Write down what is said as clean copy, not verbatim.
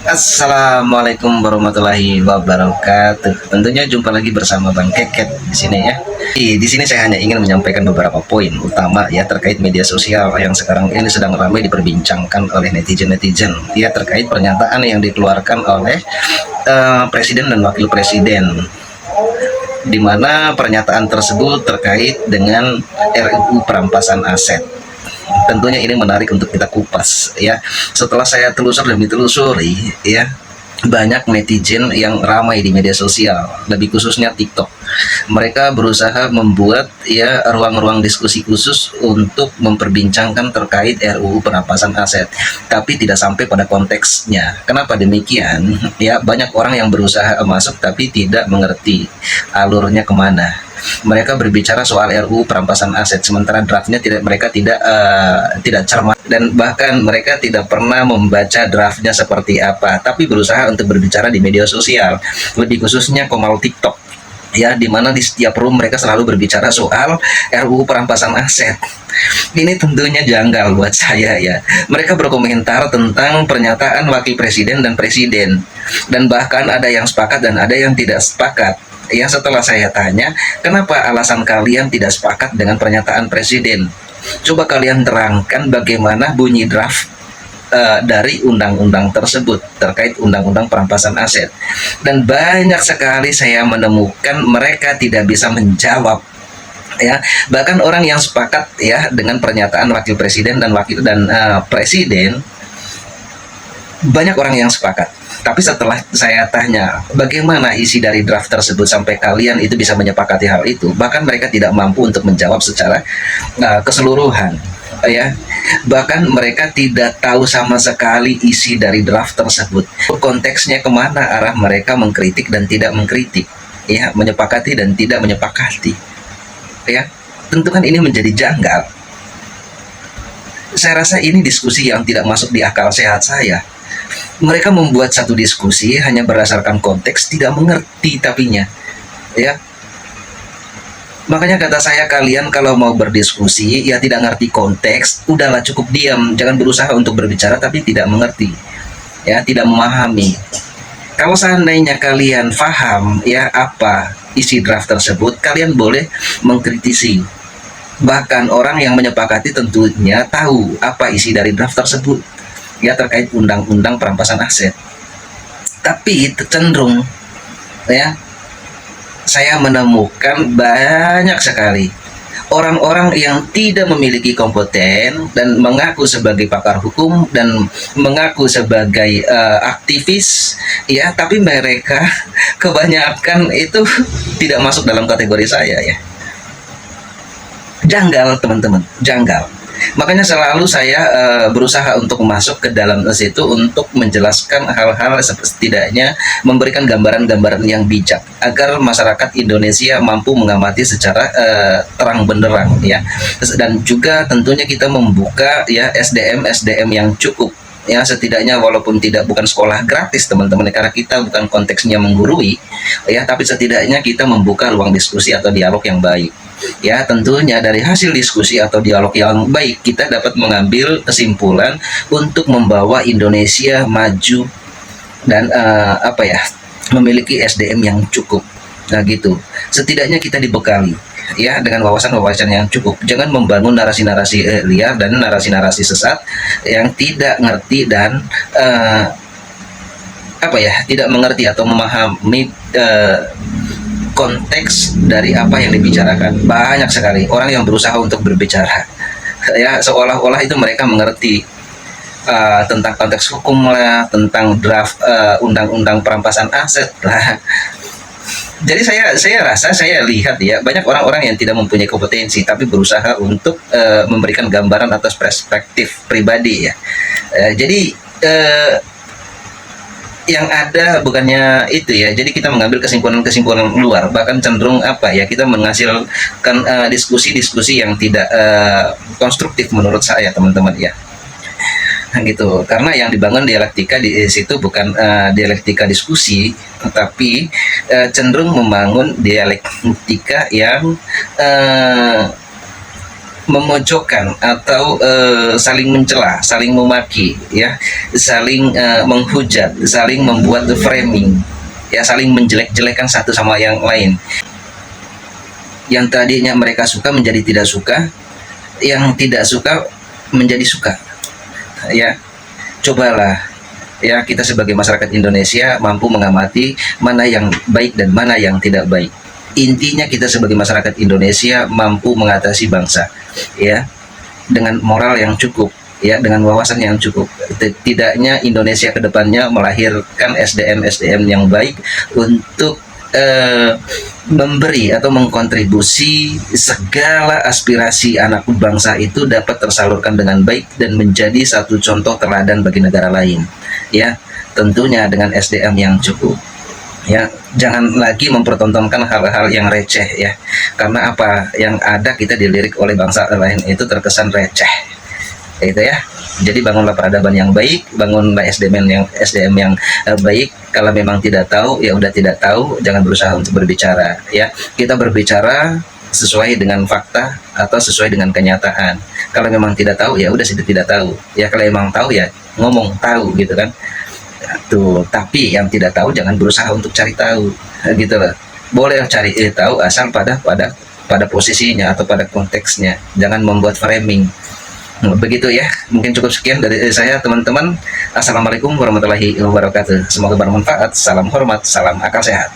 Assalamualaikum warahmatullahi wabarakatuh. Tentunya jumpa lagi bersama Bang Keket di sini ya. Di sini saya hanya ingin menyampaikan beberapa poin utama ya terkait media sosial yang sekarang ini sedang ramai diperbincangkan oleh netizen-netizen ya terkait pernyataan yang dikeluarkan oleh presiden dan wakil presiden, di mana pernyataan tersebut terkait dengan RUU perampasan aset. Tentunya ini menarik untuk kita kupas ya. Setelah saya telusur dan ditelusuri ya, banyak netizen yang ramai di media sosial, lebih khususnya TikTok. Mereka berusaha membuat ya ruang-ruang diskusi khusus untuk memperbincangkan terkait RUU perampasan aset, tapi tidak sampai pada konteksnya. Kenapa demikian? Ya, banyak orang yang berusaha masuk tapi tidak mengerti alurnya kemana. Mereka berbicara soal RUU perampasan aset, sementara draftnya mereka tidak cermat, dan bahkan mereka tidak pernah membaca draftnya seperti apa, tapi berusaha untuk berbicara di media sosial, lebih khususnya komal TikTok ya, di mana di setiap room mereka selalu berbicara soal RUU perampasan aset. Ini tentunya janggal buat saya ya. Mereka berkomentar tentang pernyataan wakil presiden dan presiden, dan bahkan ada yang sepakat dan ada yang tidak sepakat. Ya, setelah saya tanya, kenapa alasan kalian tidak sepakat dengan pernyataan presiden? Coba kalian terangkan bagaimana bunyi draft dari undang-undang tersebut terkait undang-undang perampasan aset. Dan banyak sekali saya menemukan mereka tidak bisa menjawab ya. Bahkan orang yang sepakat ya dengan pernyataan wakil presiden dan presiden, banyak orang yang sepakat. Tapi setelah saya tanya bagaimana isi dari draft tersebut sampai kalian itu bisa menyepakati hal itu, bahkan mereka tidak mampu untuk menjawab secara keseluruhan ya. Bahkan mereka tidak tahu sama sekali isi dari draft tersebut, konteksnya kemana arah mereka mengkritik dan tidak mengkritik ya, menyepakati dan tidak menyepakati ya. Tentu kan ini menjadi janggal. Saya rasa ini diskusi yang tidak masuk di akal sehat saya. Mereka membuat satu diskusi hanya berdasarkan konteks, tidak mengerti tapinya ya. Makanya kata saya, kalian kalau mau berdiskusi ya tidak ngerti konteks, udahlah cukup diam, jangan berusaha untuk berbicara tapi tidak mengerti ya, tidak memahami. Kalau seandainya kalian paham ya apa isi draft tersebut, kalian boleh mengkritisi. Bahkan orang yang menyepakati tentunya tahu apa isi dari draft tersebut ya terkait undang-undang perampasan aset. Tapi cenderung ya, saya menemukan banyak sekali orang-orang yang tidak memiliki kompeten dan mengaku sebagai pakar hukum dan mengaku sebagai aktivis ya, tapi mereka kebanyakan itu tidak masuk dalam kategori saya ya. Janggal teman-teman, janggal. Makanya selalu saya berusaha untuk masuk ke dalam situ untuk menjelaskan hal-hal, setidaknya memberikan gambaran-gambaran yang bijak agar masyarakat Indonesia mampu mengamati secara terang benderang ya. Dan juga tentunya kita membuka ya SDM yang cukup ya, setidaknya walaupun bukan sekolah gratis teman-teman, karena kita bukan konteksnya menggurui ya, tapi setidaknya kita membuka ruang diskusi atau dialog yang baik ya. Tentunya dari hasil diskusi atau dialog yang baik kita dapat mengambil kesimpulan untuk membawa Indonesia maju dan memiliki SDM yang cukup. Nah gitu, setidaknya kita dibekali ya dengan wawasan-wawasan yang cukup. Jangan membangun narasi-narasi liar dan narasi-narasi sesat yang tidak ngerti dan tidak mengerti atau memahami konteks dari apa yang dibicarakan. Banyak sekali orang yang berusaha untuk berbicara ya seolah-olah itu mereka mengerti tentang konteks hukum lah, tentang draft undang-undang perampasan aset lah. Jadi saya lihat ya, banyak orang-orang yang tidak mempunyai kompetensi tapi berusaha untuk memberikan gambaran atas perspektif pribadi ya. Jadi yang ada bukannya itu ya, jadi kita mengambil kesimpulan-kesimpulan luar, bahkan cenderung kita menghasilkan diskusi-diskusi yang tidak konstruktif menurut saya teman-teman ya. Gitu, karena yang dibangun dialektika di situ bukan dialektika diskusi, tetapi cenderung membangun dialektika yang memojokkan atau saling mencela, saling memaki, ya, saling menghujat, saling membuat framing, ya, saling menjelek-jelekan satu sama yang lain. Yang tadinya mereka suka menjadi tidak suka, yang tidak suka menjadi suka, ya. Cobalah, ya, kita sebagai masyarakat Indonesia mampu mengamati mana yang baik dan mana yang tidak baik. Intinya kita sebagai masyarakat Indonesia mampu mengatasi bangsa, ya, dengan moral yang cukup, ya, dengan wawasan yang cukup. Tidaknya Indonesia ke depannya melahirkan SDM-SDM yang baik untuk memberi atau mengkontribusi segala aspirasi anak bangsa itu dapat tersalurkan dengan baik dan menjadi satu contoh teladan bagi negara lain, ya, tentunya dengan SDM yang cukup, ya. Jangan lagi mempertontonkan hal-hal yang receh, ya, karena apa yang ada kita dilirik oleh bangsa lain itu terkesan receh, itu ya. Jadi bangunlah peradaban yang baik, bangunlah SDM yang baik. Kalau memang tidak tahu, ya udah tidak tahu, jangan berusaha untuk berbicara, ya. Kita berbicara sesuai dengan fakta atau sesuai dengan kenyataan. Kalau memang tidak tahu, ya udah tidak tahu, ya. Kalau memang tahu, ya ngomong tahu, gitu kan. Tuh, tapi yang tidak tahu jangan berusaha untuk cari tahu, gitu loh. Boleh cari tahu asal pada posisinya atau pada konteksnya, jangan membuat framing. Begitu ya, mungkin cukup sekian dari saya, teman-teman. Assalamualaikum warahmatullahi wabarakatuh. Semoga bermanfaat. Salam hormat, salam akal sehat.